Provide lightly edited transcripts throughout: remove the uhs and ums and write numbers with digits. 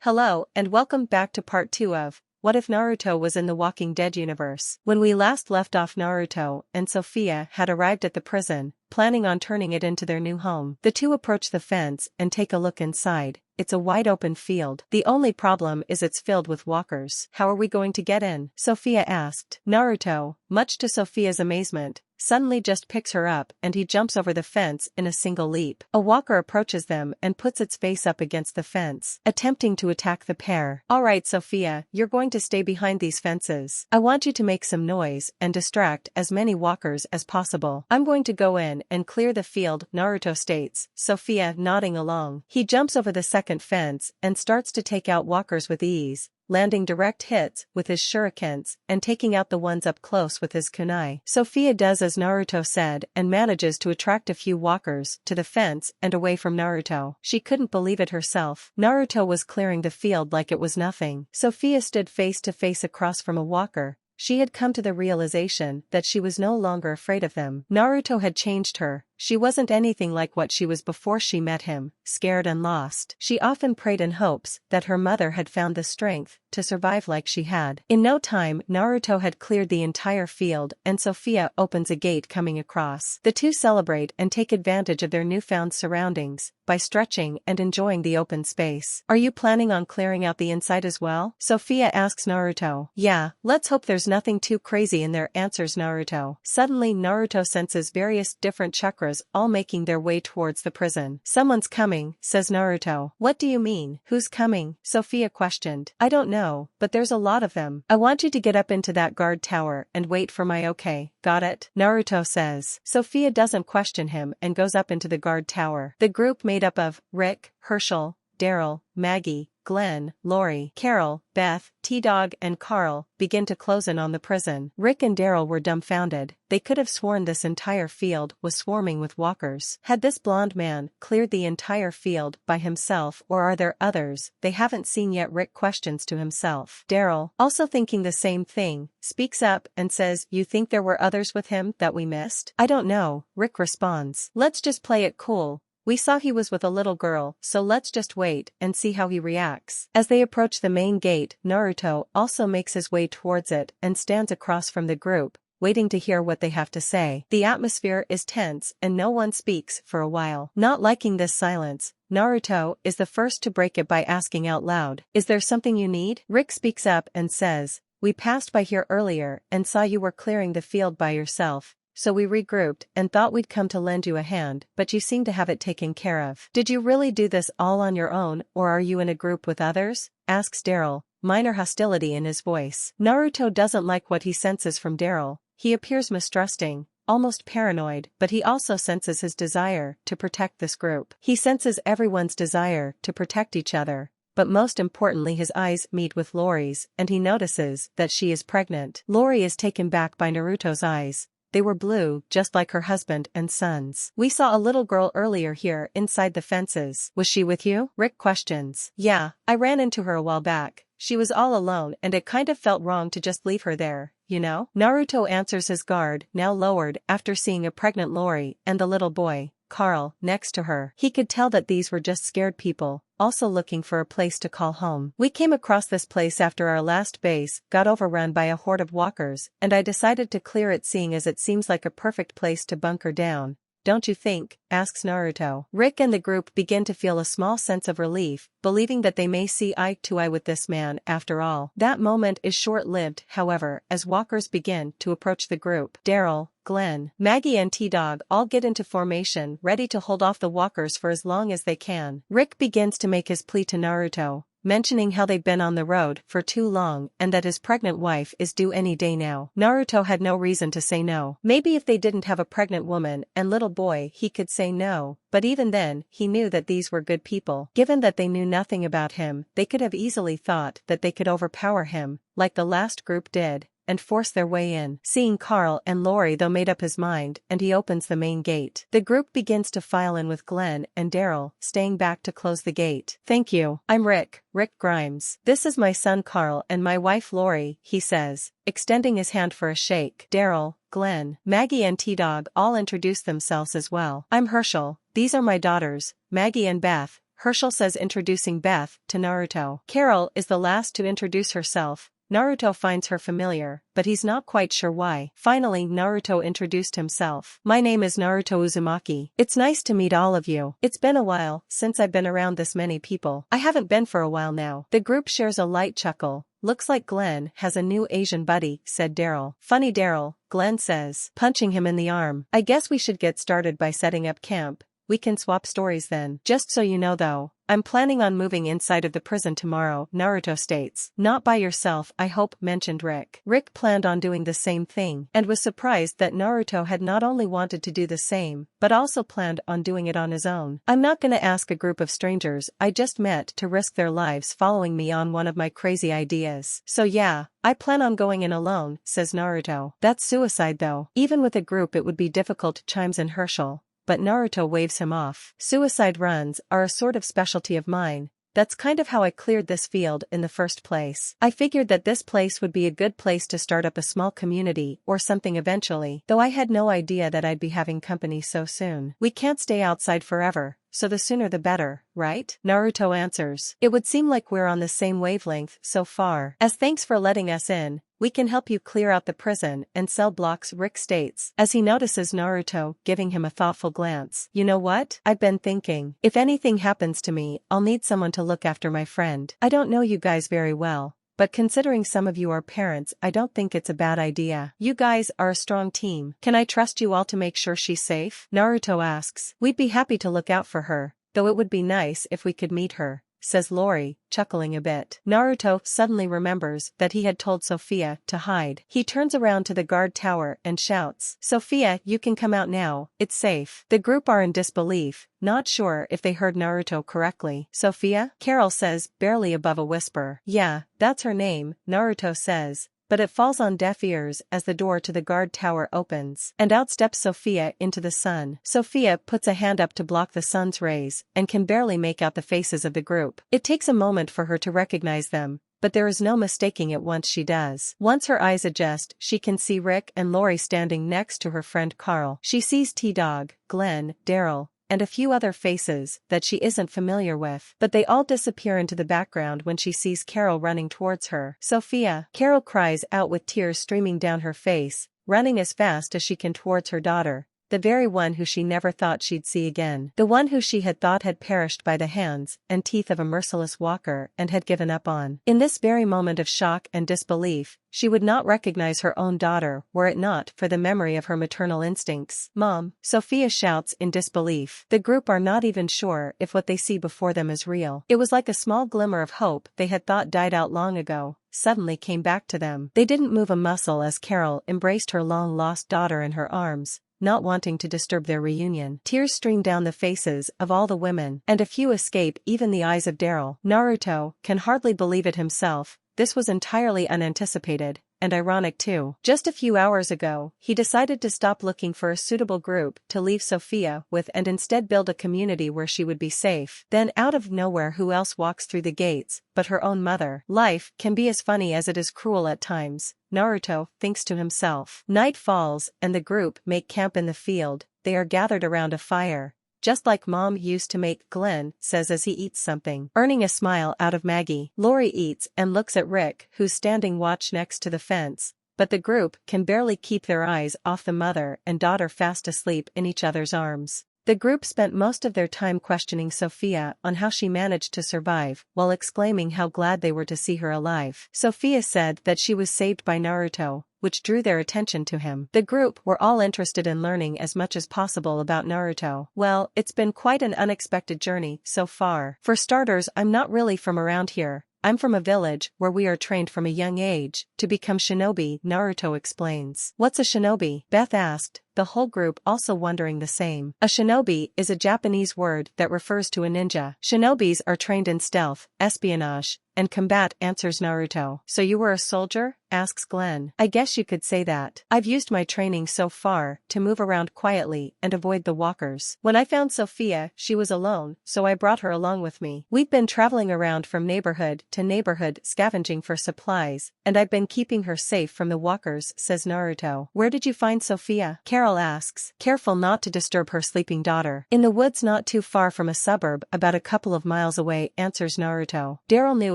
Hello and welcome back to part 2 of What If Naruto Was in the Walking Dead universe. When we last left off, Naruto and Sophia had arrived at the prison, planning on turning it into their new home. The two approach the fence and take a look inside. It's a wide open field. The only problem is it's filled with walkers. How are we going to get in? Sophia asked. Naruto, much to Sophia's amazement, suddenly just picks her up and he jumps over the fence in a single leap. A walker approaches them and puts its face up against the fence, attempting to attack the pair. Alright Sophia, you're going to stay behind these fences. I want you to make some noise and distract as many walkers as possible. I'm going to go in and clear the field, Naruto states, Sophia nodding along. He jumps over the second fence and starts to take out walkers with ease, landing direct hits with his shurikens and taking out the ones up close with his kunai. Sophia does as Naruto said and manages to attract a few walkers to the fence and away from Naruto. She couldn't believe it herself. Naruto was clearing the field like it was nothing. Sophia stood face to face across from a walker. She had come to the realization that she was no longer afraid of them. Naruto had changed her. She wasn't anything like what she was before she met him, scared and lost. She often prayed in hopes that her mother had found the strength to survive like she had. In no time, Naruto had cleared the entire field and Sophia opens a gate coming across. The two celebrate and take advantage of their newfound surroundings by stretching and enjoying the open space. Are you planning on clearing out the inside as well? Sophia asks Naruto. Yeah, let's hope there's nothing too crazy in there, answers Naruto. Suddenly Naruto senses various different chakras all making their way towards the prison. Someone's coming, says Naruto. What do you mean? Who's coming? Sophia questioned. I don't know, but there's a lot of them. I want you to get up into that guard tower and wait for my okay. Got it? Naruto says. Sophia doesn't question him and goes up into the guard tower. The group made up of Rick, Herschel, Daryl, Maggie, Glenn, Lori, Carol, Beth, T-Dog and Carl begin to close in on the prison. Rick and Daryl were dumbfounded. They could have sworn this entire field was swarming with walkers. Had this blonde man cleared the entire field by himself or are there others they haven't seen yet? Rick questions to himself. Daryl, also thinking the same thing, speaks up and says, you think there were others with him that we missed? I don't know, Rick responds. Let's just play it cool. We saw he was with a little girl, so let's just wait and see how he reacts. As they approach the main gate, Naruto also makes his way towards it and stands across from the group, waiting to hear what they have to say. The atmosphere is tense and no one speaks for a while. Not liking this silence, Naruto is the first to break it by asking out loud. Is there something you need? Rick speaks up and says, we passed by here earlier and saw you were clearing the field by yourself. So we regrouped and thought we'd come to lend you a hand, but you seem to have it taken care of. Did you really do this all on your own or are you in a group with others? Asks Daryl, minor hostility in his voice. Naruto doesn't like what he senses from Daryl. He appears mistrusting, almost paranoid, but he also senses his desire to protect this group. He senses everyone's desire to protect each other. But most importantly his eyes meet with Lori's and he notices that she is pregnant. Lori is taken back by Naruto's eyes. They were blue, just like her husband and sons. We saw a little girl earlier here inside the fences. Was she with you? Rick questions. Yeah, I ran into her a while back. She was all alone and it kind of felt wrong to just leave her there, you know? Naruto answers, his guard now lowered after seeing a pregnant Lori and the little boy, Carl, next to her. He could tell that these were just scared people, also looking for a place to call home. We came across this place after our last base got overrun by a horde of walkers, and I decided to clear it seeing as it seems like a perfect place to bunker down. Don't you think? Asks Naruto. Rick and the group begin to feel a small sense of relief, believing that they may see eye to eye with this man after all. That moment is short-lived, however, as walkers begin to approach the group. Daryl, Glenn, Maggie and T-Dog all get into formation, ready to hold off the walkers for as long as they can. Rick begins to make his plea to Naruto, mentioning how they've been on the road for too long and that his pregnant wife is due any day now. Naruto had no reason to say no. Maybe if they didn't have a pregnant woman and little boy he could say no, but even then he knew that these were good people. Given that they knew nothing about him, they could have easily thought that they could overpower him, like the last group did, and force their way in. Seeing Carl and Lori though made up his mind and he opens the main gate. The group begins to file in with Glenn and Daryl staying back to close the gate. Thank you. I'm Rick, Rick Grimes. This is my son Carl and my wife Lori, he says, extending his hand for a shake. Daryl, Glenn, Maggie and T-Dog all introduce themselves as well. I'm Herschel. These are my daughters, Maggie and Beth. Herschel says, introducing Beth to Naruto. Carol is the last to introduce herself. Naruto finds her familiar, but he's not quite sure why. Finally, Naruto introduced himself. My name is Naruto Uzumaki. It's nice to meet all of you. It's been a while since I've been around this many people. I haven't been for a while now. The group shares a light chuckle. Looks like Glenn has a new Asian buddy, said Daryl. Funny Daryl, Glenn says, punching him in the arm. I guess we should get started by setting up camp. We can swap stories then. Just so you know though, I'm planning on moving inside of the prison tomorrow, Naruto states. Not by yourself, I hope, mentioned Rick. Rick planned on doing the same thing, and was surprised that Naruto had not only wanted to do the same, but also planned on doing it on his own. I'm not gonna ask a group of strangers I just met to risk their lives following me on one of my crazy ideas. So yeah, I plan on going in alone, says Naruto. That's suicide though. Even with a group it would be difficult, chimes in Herschel. But Naruto waves him off. Suicide runs are a sort of specialty of mine. That's kind of how I cleared this field in the first place. I figured that this place would be a good place to start up a small community or something eventually, though I had no idea that I'd be having company so soon. We can't stay outside forever, so the sooner the better, right? Naruto answers. It would seem like we're on the same wavelength so far. As thanks for letting us in, we can help you clear out the prison and cell blocks, Rick states, as he notices Naruto giving him a thoughtful glance. You know what? I've been thinking. If anything happens to me, I'll need someone to look after my friend. I don't know you guys very well, but considering some of you are parents, I don't think it's a bad idea. You guys are a strong team. Can I trust you all to make sure she's safe? Naruto asks. We'd be happy to look out for her, though it would be nice if we could meet her, says Lori, chuckling a bit. Naruto suddenly remembers that he had told Sophia to hide. He turns around to the guard tower and shouts, Sophia, you can come out now, it's safe. The group are in disbelief, not sure if they heard Naruto correctly. Sophia? Carol says, barely above a whisper. Yeah, that's her name, Naruto says. But it falls on deaf ears as the door to the guard tower opens, and out steps Sophia into the sun. Sophia puts a hand up to block the sun's rays, and can barely make out the faces of the group. It takes a moment for her to recognize them, but there is no mistaking it once she does. Once her eyes adjust, she can see Rick and Lori standing next to her friend Carl. She sees T-Dog, Glenn, Daryl, and a few other faces that she isn't familiar with, but they all disappear into the background when she sees Carol running towards her. Sophia! Carol cries out with tears streaming down her face, running as fast as she can towards her daughter, the very one who she never thought she'd see again. The one who she had thought had perished by the hands and teeth of a merciless walker and had given up on. In this very moment of shock and disbelief, she would not recognize her own daughter were it not for the memory of her maternal instincts. Mom! Sophia shouts in disbelief. The group are not even sure if what they see before them is real. It was like a small glimmer of hope they had thought died out long ago, suddenly came back to them. They didn't move a muscle as Carol embraced her long-lost daughter in her arms, not wanting to disturb their reunion. Tears stream down the faces of all the women, and a few escape even the eyes of Daryl. Naruto can hardly believe it himself. This was entirely unanticipated, and ironic too. Just a few hours ago, he decided to stop looking for a suitable group to leave Sophia with and instead build a community where she would be safe. Then out of nowhere, who else walks through the gates but her own mother? Life can be as funny as it is cruel at times, Naruto thinks to himself. Night falls and the group make camp in the field. They are gathered around a fire, just like Mom used to make, Glenn says as he eats something, earning a smile out of Maggie. Lori eats and looks at Rick, who's standing watch next to the fence, but the group can barely keep their eyes off the mother and daughter fast asleep in each other's arms. The group spent most of their time questioning Sophia on how she managed to survive, while exclaiming how glad they were to see her alive. Sophia said that she was saved by Naruto, which drew their attention to him. The group were all interested in learning as much as possible about Naruto. Well, it's been quite an unexpected journey so far. For starters, I'm not really from around here. I'm from a village where we are trained from a young age to become shinobi, Naruto explains. What's a shinobi? Beth asked, the whole group also wondering the same. A shinobi is a Japanese word that refers to a ninja. Shinobis are trained in stealth, espionage, and combat, answers Naruto. So you were a soldier? Asks Glenn. I guess you could say that. I've used my training so far to move around quietly and avoid the walkers. When I found Sophia, she was alone, so I brought her along with me. We've been traveling around from neighborhood to neighborhood scavenging for supplies, and I've been keeping her safe from the walkers, says Naruto. Where did you find Sophia? Carol Carol asks, careful not to disturb her sleeping daughter. In the woods not too far from a suburb about a couple of miles away, answers Naruto. Daryl knew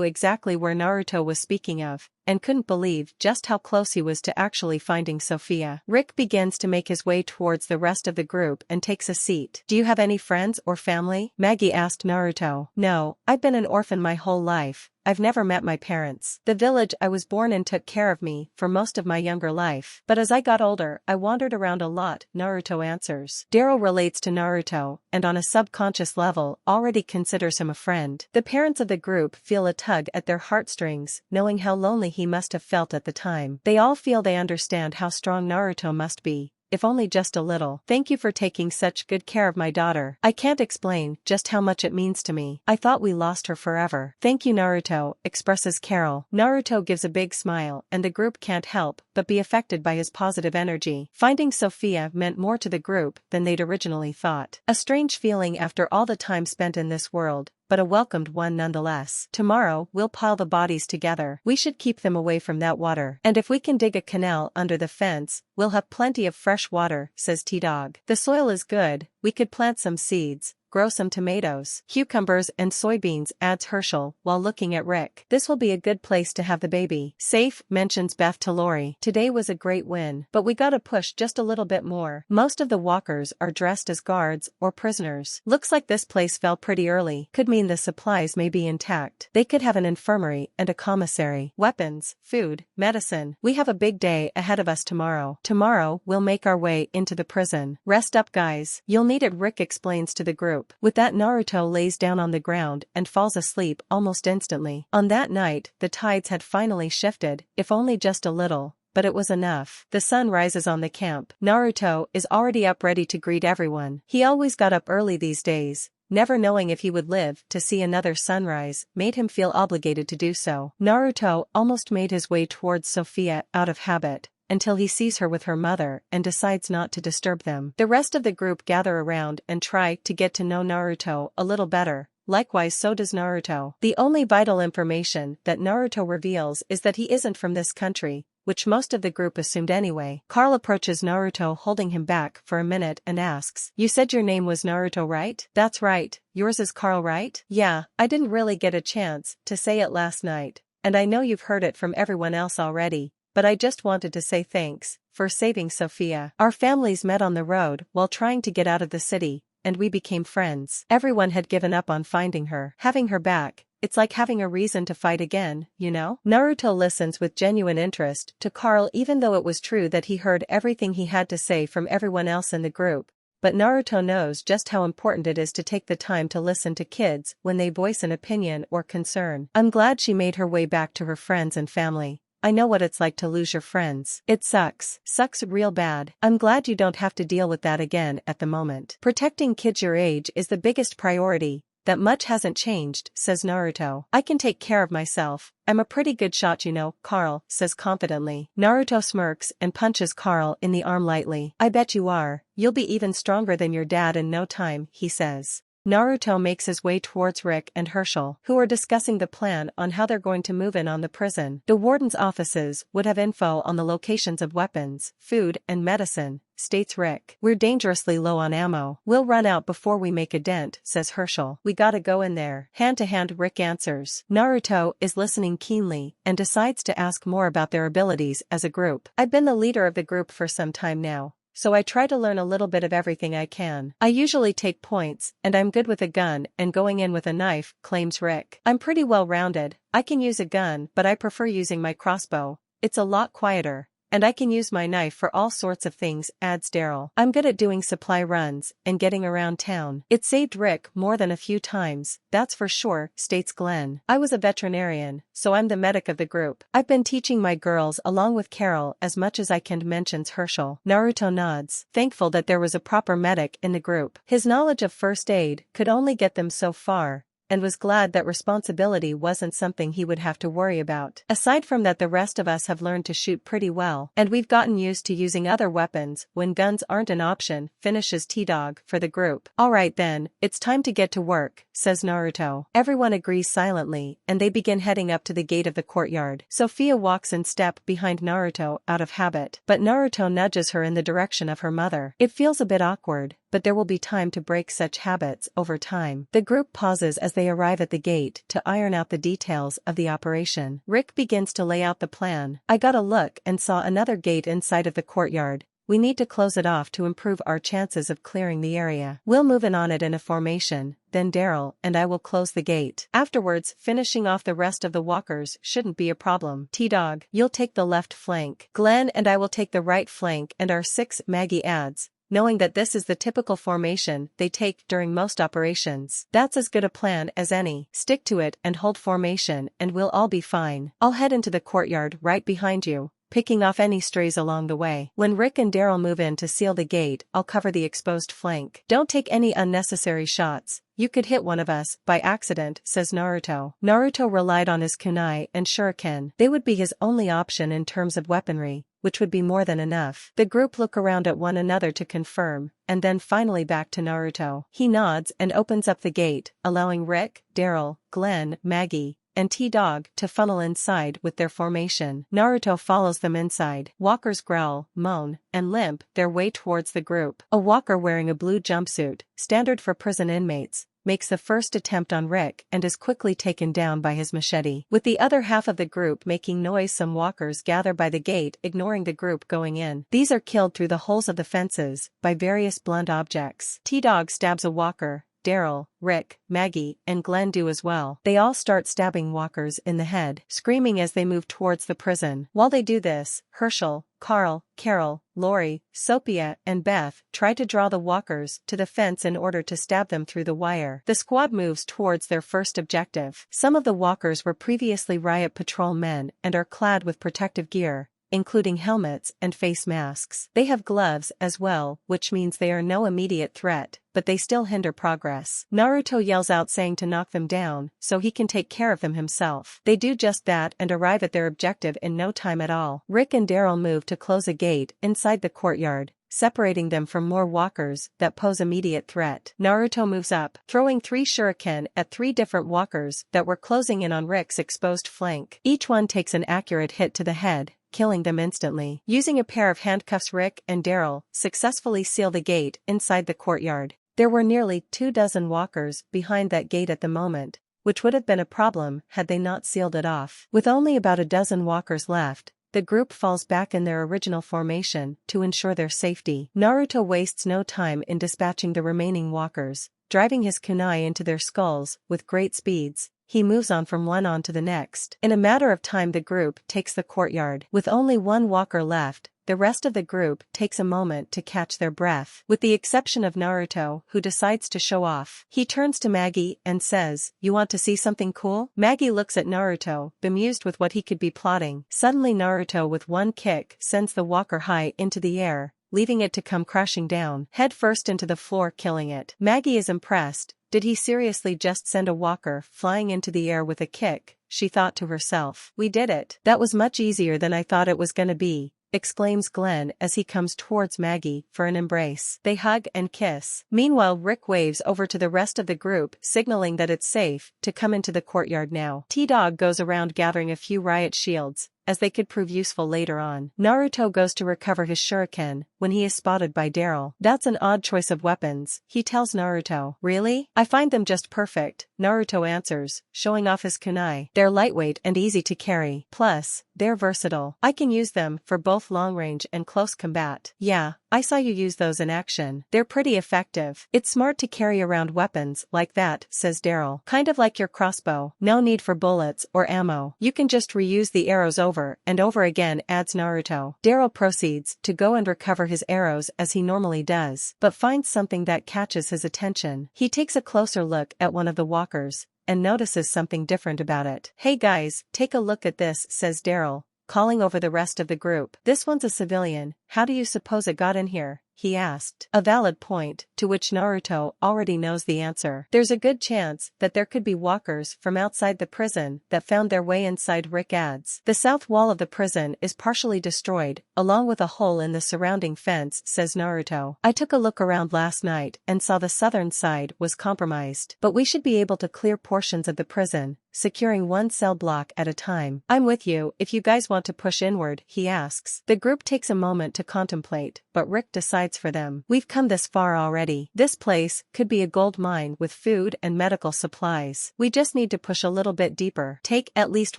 exactly where Naruto was speaking of, and couldn't believe just how close he was to actually finding Sophia. Rick begins to make his way towards the rest of the group and takes a seat. Do you have any friends or family? Maggie asked Naruto. No, I've been an orphan my whole life. I've never met my parents. The village I was born in took care of me for most of my younger life. But as I got older, I wandered around a lot, Naruto answers. Daryl relates to Naruto, and on a subconscious level, already considers him a friend. The parents of the group feel a tug at their heartstrings, knowing how lonely he must have felt at the time. They all feel they understand how strong Naruto must be, if only just a little. Thank you for taking such good care of my daughter. I can't explain just how much it means to me. I thought we lost her forever. Thank you Naruto, expresses Carol. Naruto gives a big smile and the group can't help but be affected by his positive energy. Finding Sophia meant more to the group than they'd originally thought. A strange feeling after all the time spent in this world, but a welcomed one nonetheless. Tomorrow, we'll pile the bodies together. We should keep them away from that water. And if we can dig a canal under the fence, we'll have plenty of fresh water, says T-Dog. The soil is good, we could plant some seeds, grow some tomatoes, cucumbers and soybeans, adds Herschel, while looking at Rick. This will be a good place to have the baby. Safe, mentions Beth to Lori. Today was a great win, but we gotta push just a little bit more. Most of the walkers are dressed as guards or prisoners. Looks like this place fell pretty early. Could mean the supplies may be intact. They could have an infirmary and a commissary. Weapons, food, medicine. We have a big day ahead of us tomorrow. Tomorrow, we'll make our way into the prison. Rest up guys. You'll need it, Rick explains to the group. With that, Naruto lays down on the ground and falls asleep almost instantly. On that night, the tides had finally shifted, if only just a little, but it was enough. The sun rises on the camp. Naruto is already up ready to greet everyone. He always got up early these days. Never knowing if he would live to see another sunrise made him feel obligated to do so. Naruto almost made his way towards Sophia out of habit, until he sees her with her mother and decides not to disturb them. The rest of the group gather around and try to get to know Naruto a little better. Likewise, so does Naruto. The only vital information that Naruto reveals is that he isn't from this country, which most of the group assumed anyway. Carl approaches Naruto, holding him back for a minute, and asks, "You said your name was Naruto, right?" "That's right. Yours is Carl, right?" "Yeah, I didn't really get a chance to say it last night, and I know you've heard it from everyone else already, but I just wanted to say thanks for saving Sophia. Our families met on the road while trying to get out of the city, and we became friends. Everyone had given up on finding her. Having her back, it's like having a reason to fight again, you know?" Naruto listens with genuine interest to Carl, even though it was true that he heard everything he had to say from everyone else in the group. But Naruto knows just how important it is to take the time to listen to kids when they voice an opinion or concern. "I'm glad she made her way back to her friends and family. I know what it's like to lose your friends. It sucks. Sucks real bad. I'm glad you don't have to deal with that again at the moment. Protecting kids your age is the biggest priority. That much hasn't changed," says Naruto. "I can take care of myself. I'm a pretty good shot, you know," Carl says confidently. Naruto smirks and punches Carl in the arm lightly. "I bet you are. You'll be even stronger than your dad in no time," he says. Naruto makes his way towards Rick and Herschel, who are discussing the plan on how they're going to move in on the prison. The warden's offices would have info on the locations of weapons, food, and medicine, states Rick. "We're dangerously low on ammo. We'll run out before we make a dent," says Herschel. "We gotta go in there." "Hand to hand," Rick answers. Naruto is listening keenly and decides to ask more about their abilities as a group. "I've been the leader of the group for some time now, so I try to learn a little bit of everything I can. I usually take points, and I'm good with a gun and going in with a knife," claims Rick. "I'm pretty well-rounded. I can use a gun, but I prefer using my crossbow. It's a lot quieter. And I can use my knife for all sorts of things," adds Daryl. "I'm good at doing supply runs and getting around town." "It saved Rick more than a few times, that's for sure," states Glenn. "I was a veterinarian, so I'm the medic of the group. I've been teaching my girls along with Carol as much as I can," mentions Herschel. Naruto nods, thankful that there was a proper medic in the group. His knowledge of first aid could only get them so far, and was glad that responsibility wasn't something he would have to worry about. Aside from that, the rest of us have learned to shoot pretty well, and we've gotten used to using other weapons when guns aren't an option, finishes T-Dog for the group. Alright then, it's time to get to work, says Naruto. Everyone agrees silently, and they begin heading up to the gate of the courtyard. Sophia walks in step behind Naruto out of habit, but Naruto nudges her in the direction of her mother. It feels a bit awkward, but there will be time to break such habits over time. The group pauses as they arrive at the gate to iron out the details of the operation. Rick begins to lay out the plan. I got a look and saw another gate inside of the courtyard. We need to close it off to improve our chances of clearing the area. We'll move in on it in a formation, then Daryl and I will close the gate. Afterwards, finishing off the rest of the walkers shouldn't be a problem. T-Dog, you'll take the left flank. Glenn and I will take the right flank, and our 6, Maggie adds, knowing that this is the typical formation they take during most operations. That's as good a plan as any. Stick to it and hold formation and we'll all be fine. I'll head into the courtyard right behind you, picking off any strays along the way. When Rick and Daryl move in to seal the gate, I'll cover the exposed flank. Don't take any unnecessary shots. You could hit one of us by accident, says Naruto. Naruto relied on his kunai and shuriken. They would be his only option in terms of weaponry, which would be more than enough. The group look around at one another to confirm, and then finally back to Naruto. He nods and opens up the gate, allowing Rick, Daryl, Glenn, Maggie, and T-Dog to funnel inside with their formation. Naruto follows them inside. Walkers growl, moan, and limp their way towards the group. A walker wearing a blue jumpsuit, standard for prison inmates, makes the first attempt on Rick and is quickly taken down by his machete. With the other half of the group making noise, some walkers gather by the gate, ignoring the group going in. These are killed through the holes of the fences by various blunt objects. T-Dog stabs a walker. Daryl, Rick, Maggie, and Glenn do as well. They all start stabbing walkers in the head, screaming as they move towards the prison. While they do this, Herschel, Carl, Carol, Lori, Sophia, and Beth try to draw the walkers to the fence in order to stab them through the wire. The squad moves towards their first objective. Some of the walkers were previously riot patrol men and are clad with protective gear, including helmets and face masks. They have gloves as well, which means they are no immediate threat, but they still hinder progress. Naruto yells out saying to knock them down, so he can take care of them himself. They do just that and arrive at their objective in no time at all. Rick and Daryl move to close a gate inside the courtyard, separating them from more walkers that pose immediate threat. Naruto moves up, throwing 3 shuriken at 3 different walkers that were closing in on Rick's exposed flank. Each one takes an accurate hit to the head, killing them instantly. Using a pair of handcuffs, Rick and Daryl successfully seal the gate inside the courtyard. There were nearly 24 walkers behind that gate at the moment, which would have been a problem had they not sealed it off. With only about a dozen walkers left, the group falls back in their original formation to ensure their safety. Naruto wastes no time in dispatching the remaining walkers, driving his kunai into their skulls with great speeds. He moves on from one on to the next. In a matter of time, the group takes the courtyard. With only one walker left, the rest of the group takes a moment to catch their breath, with the exception of Naruto, who decides to show off. He turns to Maggie and says, "You want to see something cool?" Maggie looks at Naruto, bemused with what he could be plotting. Suddenly Naruto with one kick sends the walker high into the air, leaving it to come crashing down, head first into the floor, killing it. Maggie is impressed. Did he seriously just send a walker flying into the air with a kick? She thought to herself. We did it. That was much easier than I thought it was gonna be, exclaims Glenn as he comes towards Maggie for an embrace. They hug and kiss. Meanwhile, Rick waves over to the rest of the group, signaling that it's safe to come into the courtyard now. T-Dog goes around gathering a few riot shields, as they could prove useful later on. Naruto goes to recover his shuriken when he is spotted by Daryl. That's an odd choice of weapons, he tells Naruto. Really? I find them just perfect, Naruto answers, showing off his kunai. They're lightweight and easy to carry. Plus, they're versatile. I can use them for both long range and close combat. Yeah, I saw you use those in action. They're pretty effective. It's smart to carry around weapons like that, says Daryl. Kind of like your crossbow. No need for bullets or ammo. You can just reuse the arrows over and over again, adds Naruto. Daryl proceeds to go and recover his arrows as he normally does, but finds something that catches his attention. He takes a closer look at one of the walkers and notices something different about it. Hey guys, take a look at this, says Daryl, calling over the rest of the group. This one's a civilian. How do you suppose it got in here? He asked. A valid point, to which Naruto already knows the answer. There's a good chance that there could be walkers from outside the prison that found their way inside, Rick adds. The south wall of the prison is partially destroyed, along with a hole in the surrounding fence, says Naruto. I took a look around last night and saw the southern side was compromised. But we should be able to clear portions of the prison, securing one cell block at a time. I'm with you if you guys want to push inward, he asks. The group takes a moment to contemplate, but Rick decides for them. We've come this far already. This place could be a gold mine with food and medical supplies. We just need to push a little bit deeper. Take at least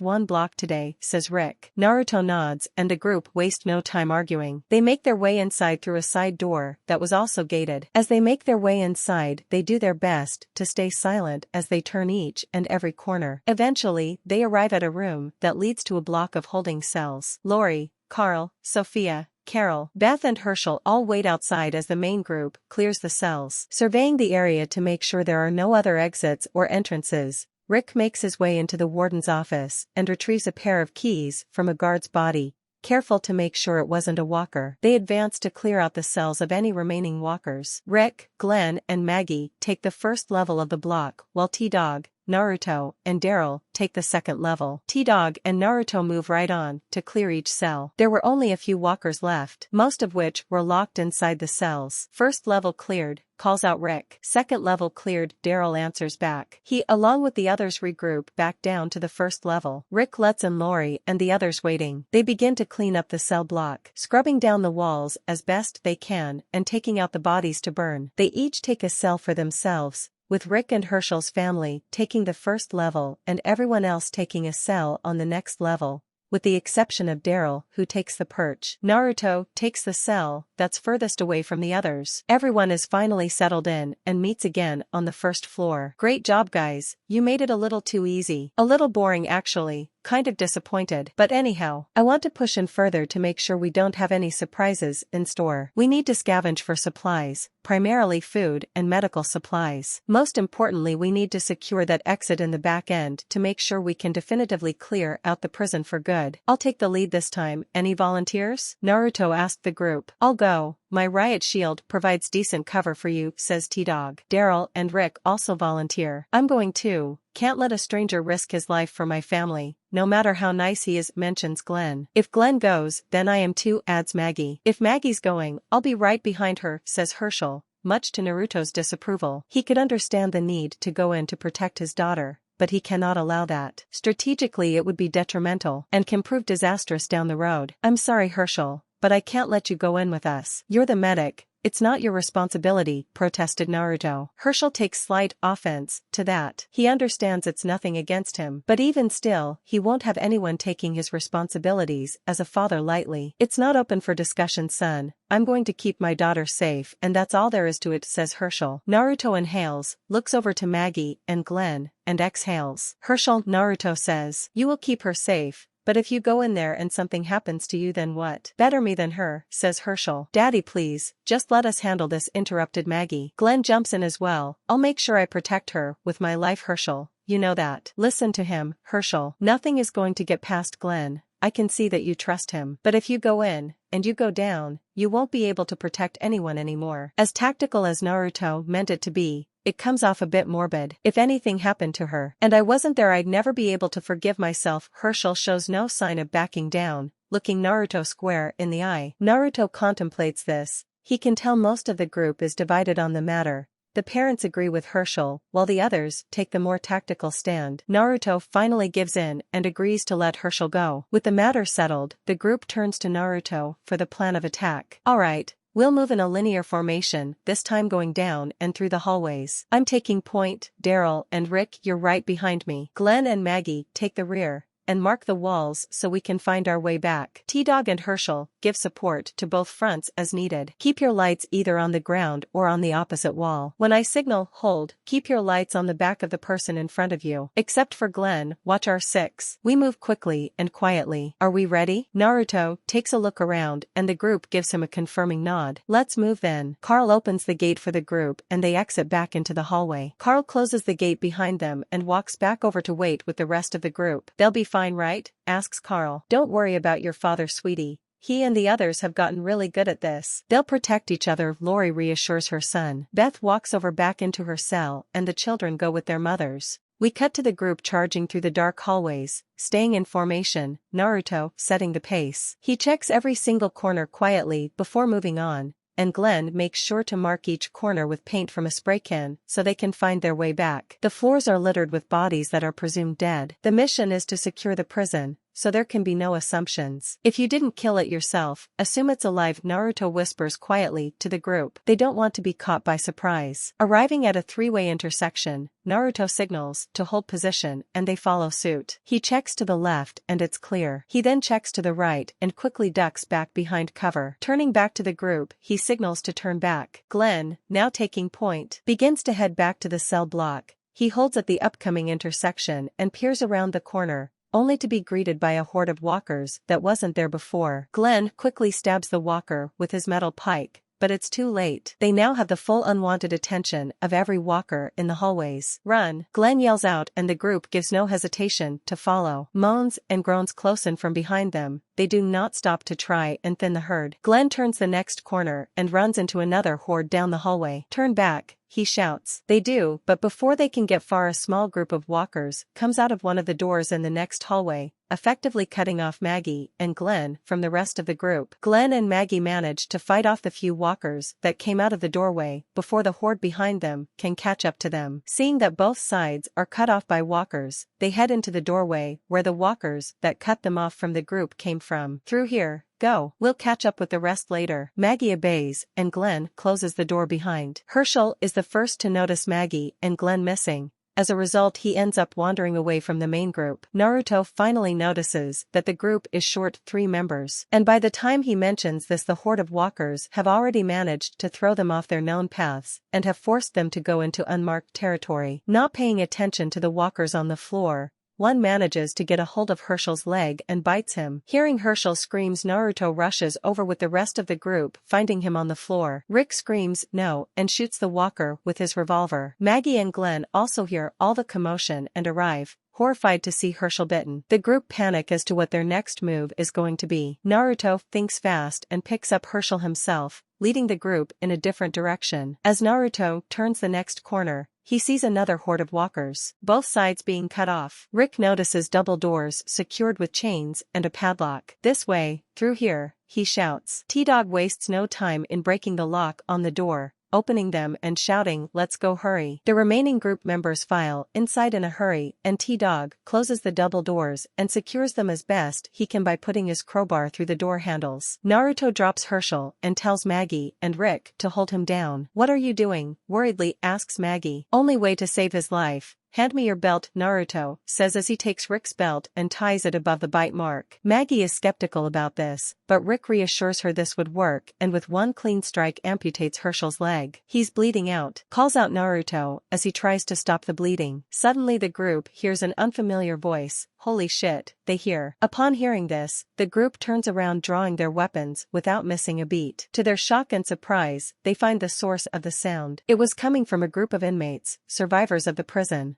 one block today, says Rick. Naruto nods and the group waste no time arguing. They make their way inside through a side door that was also gated. As they make their way inside, they do their best to stay silent as they turn each and every corner. Eventually, they arrive at a room that leads to a block of holding cells. Lori, Carl, Sophia, Carol, Beth and Herschel all wait outside as the main group clears the cells. Surveying the area to make sure there are no other exits or entrances, Rick makes his way into the warden's office and retrieves a pair of keys from a guard's body, careful to make sure it wasn't a walker. They advance to clear out the cells of any remaining walkers. Rick, Glenn, and Maggie take the first level of the block, while T-Dog, Naruto, and Daryl take the second level. T-Dog and Naruto move right on to clear each cell. There were only a few walkers left, most of which were locked inside the cells. First level cleared, calls out Rick. Second level cleared, Daryl answers back. He, along with the others, regroup back down to the first level. Rick lets in Lori and the others waiting. They begin to clean up the cell block, scrubbing down the walls as best they can and taking out the bodies to burn. They each take a cell for themselves, with Rick and Herschel's family taking the first level and everyone else taking a cell on the next level, with the exception of Daryl, who takes the perch. Naruto takes the cell that's furthest away from the others. Everyone is finally settled in and meets again on the first floor. Great job, guys. You made it a little too easy. A little boring, actually. Kind of disappointed. But anyhow, I want to push in further to make sure we don't have any surprises in store. We need to scavenge for supplies, primarily food and medical supplies. Most importantly, we need to secure that exit in the back end to make sure we can definitively clear out the prison for good. I'll take the lead this time. Any volunteers? Naruto asked the group. I'll go. My riot shield provides decent cover for you, says T-Dog. Daryl and Rick also volunteer. I'm going too. Can't let a stranger risk his life for my family, no matter how nice he is, mentions Glenn. If Glenn goes, then I am too, adds Maggie. If Maggie's going, I'll be right behind her, says Herschel, much to Naruto's disapproval. He could understand the need to go in to protect his daughter, but he cannot allow that. Strategically, it would be detrimental and can prove disastrous down the road. I'm sorry, Herschel, but I can't let you go in with us. You're the medic. It's not your responsibility, protested Naruto. Herschel takes slight offense to that. He understands it's nothing against him, but even still, he won't have anyone taking his responsibilities as a father lightly. It's not open for discussion, son. I'm going to keep my daughter safe, and that's all there is to it, says Herschel. Naruto inhales, looks over to Maggie and Glenn, and exhales. Herschel, Naruto says, you will keep her safe. But if you go in there and something happens to you, then what? Better me than her, says Herschel. Daddy, please, just let us handle this, interrupted Maggie. Glenn jumps in as well. I'll make sure I protect her with my life, Herschel. You know that. Listen to him, Herschel. Nothing is going to get past Glenn. I can see that you trust him. But if you go in, and you go down, you won't be able to protect anyone anymore. As tactical as Naruto meant it to be, it comes off a bit morbid. If anything happened to her, and I wasn't there, I'd never be able to forgive myself. Herschel shows no sign of backing down, looking Naruto square in the eye. Naruto contemplates this. He can tell most of the group is divided on the matter. The parents agree with Herschel, while the others take the more tactical stand. Naruto finally gives in and agrees to let Herschel go. With the matter settled, the group turns to Naruto for the plan of attack. Alright. We'll move in a linear formation, this time going down and through the hallways. I'm taking point, Daryl and Rick, you're right behind me. Glenn and Maggie take the rear and mark the walls so we can find our way back. T-Dog and Herschel give support to both fronts as needed. Keep your lights either on the ground or on the opposite wall. When I signal hold, keep your lights on the back of the person in front of you. Except for Glenn, watch R6. We move quickly and quietly. Are we ready? Naruto takes a look around and the group gives him a confirming nod. Let's move then. Carl opens the gate for the group and they exit back into the hallway. Carl closes the gate behind them and walks back over to wait with the rest of the group. They'll be fine, right? Asks Carl. Don't worry about your father, sweetie. He and the others have gotten really good at this. They'll protect each other, Lori reassures her son. Beth walks over back into her cell and the children go with their mothers. We cut to the group charging through the dark hallways, staying in formation, Naruto setting the pace. He checks every single corner quietly before moving on, and Glenn makes sure to mark each corner with paint from a spray can so they can find their way back. The floors are littered with bodies that are presumed dead. The mission is to secure the prison, so there can be no assumptions. If you didn't kill it yourself, assume it's alive, Naruto whispers quietly to the group. They don't want to be caught by surprise. Arriving at a three-way intersection, Naruto signals to hold position and they follow suit. He checks to the left and it's clear. He then checks to the right and quickly ducks back behind cover. Turning back to the group, he signals to turn back. Glenn, now taking point, begins to head back to the cell block. He holds at the upcoming intersection and peers around the corner, only to be greeted by a horde of walkers that wasn't there before. Glenn quickly stabs the walker with his metal pike, but it's too late. They now have the full unwanted attention of every walker in the hallways. Run! Glenn yells out and the group gives no hesitation to follow. Moans and groans close in from behind them. They do not stop to try and thin the herd. Glenn turns the next corner and runs into another horde down the hallway. Turn back, he shouts. They do, but before they can get far, a small group of walkers comes out of one of the doors in the next hallway, effectively cutting off Maggie and Glenn from the rest of the group. Glenn and Maggie manage to fight off the few walkers that came out of the doorway before the horde behind them can catch up to them. Seeing that both sides are cut off by walkers, they head into the doorway where the walkers that cut them off from the group came from. Through here. Go. We'll catch up with the rest later. Maggie obeys, and Glenn closes the door behind. Herschel is the first to notice Maggie and Glenn missing. As a result, he ends up wandering away from the main group. Naruto finally notices that the group is short 3 members. And by the time he mentions this, the horde of walkers have already managed to throw them off their known paths and have forced them to go into unmarked territory. Not paying attention to the walkers on the floor, one manages to get a hold of Herschel's leg and bites him. Hearing Herschel screams, Naruto rushes over with the rest of the group, finding him on the floor. Rick screams no and shoots the walker with his revolver. Maggie and Glenn also hear all the commotion and arrive, horrified to see Herschel bitten. The group panic as to what their next move is going to be. Naruto thinks fast and picks up Herschel himself, leading the group in a different direction. As Naruto turns the next corner, he sees another horde of walkers, both sides being cut off. Rick notices double doors secured with chains and a padlock. This way, through here, he shouts. T-Dog wastes no time in breaking the lock on the door, opening them and shouting, "Let's go, hurry." The remaining group members file inside in a hurry, and T-Dog closes the double doors and secures them as best he can by putting his crowbar through the door handles. Naruto drops Herschel and tells Maggie and Rick to hold him down. "What are you doing?" worriedly asks Maggie. "Only way to save his life. Hand me your belt," Naruto says as he takes Rick's belt and ties it above the bite mark. Maggie is skeptical about this, but Rick reassures her this would work and with one clean strike amputates Herschel's leg. "He's bleeding out," calls out Naruto as he tries to stop the bleeding. Suddenly the group hears an unfamiliar voice. "Holy shit," they hear. Upon hearing this, the group turns around, drawing their weapons without missing a beat. To their shock and surprise, they find the source of the sound. It was coming from a group of inmates, survivors of the prison.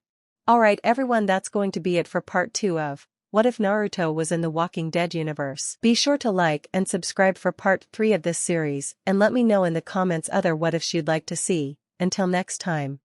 Alright everyone, that's going to be it for part 2 of What If Naruto Was in the Walking Dead universe. Be sure to like and subscribe for part 3 of this series, and let me know in the comments other what ifs you'd like to see. Until next time.